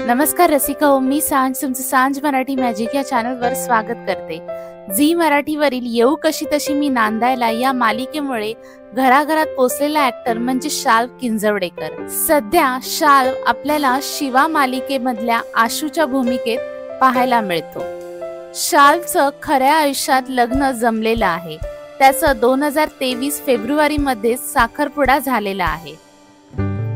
नमस्कार रसिका, मी सांज तुमचं सांज मराठी मॅजिक या चॅनलवर स्वागत करते। झी मराठीवरील येऊ कशी तशी मी नांदायला या मालिकेमुळे घराघरात पोचलेला ऍक्टर म्हणजे शाल्व किंजवडेकर। सध्या शाल्व आपल्याला शिवा मालिकेमधल्या आशूच्या भूमिकेत पाहायला मिळतो। शाल्वचं खऱ्या आयुष्यात लग्न जमलेलं आहे। त्याचं 2023 फेब्रुवारी मध्ये साखरपुडा झालेला आहे।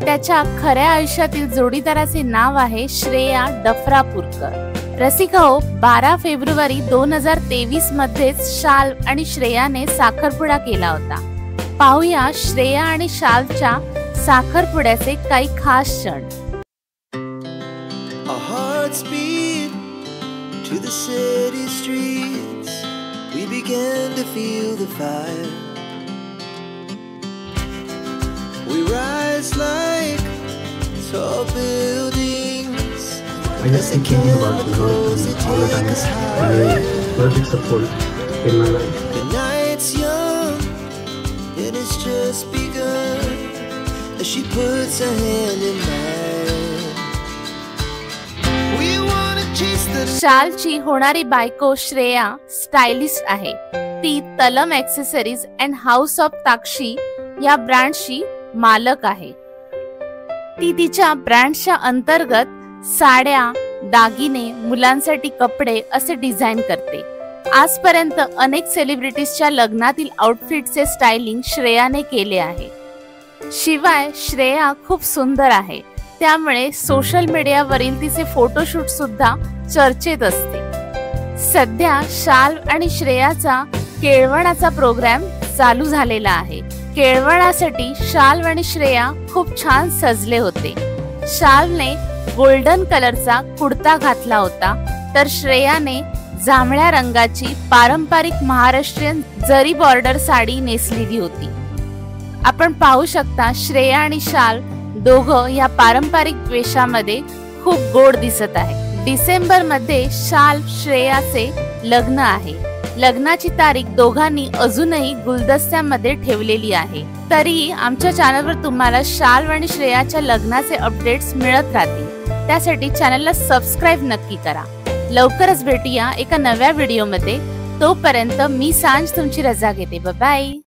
त्याच्या खऱ्या आयुष्यातील जोडीदाराचे नाव आहे श्रेया डफरापूरकर। रसिकाओ, 12 फेब्रुवारी 2023 मध्ये शाल्व आणि श्रेयाने साखरपुडा केला होता। पाहूया श्रेया आणि शाल्वच्या साखरपुड्याचे काही खास क्षण। We rise like tall buildings. I just thinking about you all the time. Perfect support in my life. The night's young and it's just begun as she puts her hand in mine. We wanna chase the शाल्वची होणारी बायको Shreya stylist आहे। ती तलम accessories and house of ताक्षी या ब्रँडची मालक आहे। ती तिच्या ब्रँडच्या अंतर्गत साड्या, दागिने, मुलांसाठी कपडे असे डिझाइन करते। आजपर्यंत अनेक सेलिब्रिटीजच्या लग्नातील आउटफिटचे स्टायलिंग श्रेयाने केले आहे। शिवाय श्रेया खूप सुंदर आहे, त्यामुळे सोशल मीडियावरील तिचे फोटोशूट सुद्धा चर्चेत असते। सध्या शाल्व आणि श्रेयाचा केळवणाचा प्रोग्राम चालू झालेला आहे। केळवणासाठी शाल्व आणि श्रेया खूप छान सजले होते। शाल्वने गोल्डन कलरचा कुर्ता घातला होता, तर श्रेयाने जांभळ्या रंगाची पारंपरिक महाराष्ट्रीयन जरी बॉर्डर साडी नेसलेली होती। आपण पाहू शकता श्रेया आणि शाल्व दोघं या पारंपरिक वेशामध्ये खूप गोड दिसत आहे। डिसेंबर मध्ये शाल्व श्रेयाचे लग्न आहे। लग्नाची तारीख दोघांनी अजूनही गुलदस्त्यामध्ये ठेवलेली आहे। तरीही आमच्या चॅनलवर तुम्हाला शाल्व आणि श्रेयाच्या लग्नाचे अपडेट्स मिळत राहतील। त्यासाठी चॅनलला सबस्क्राइब नक्की करा। लवकरच भेटूया एका नव्या व्हिडिओमध्ये। तोपर्यंत मी सांज तुमची रजा घेते। Bye bye.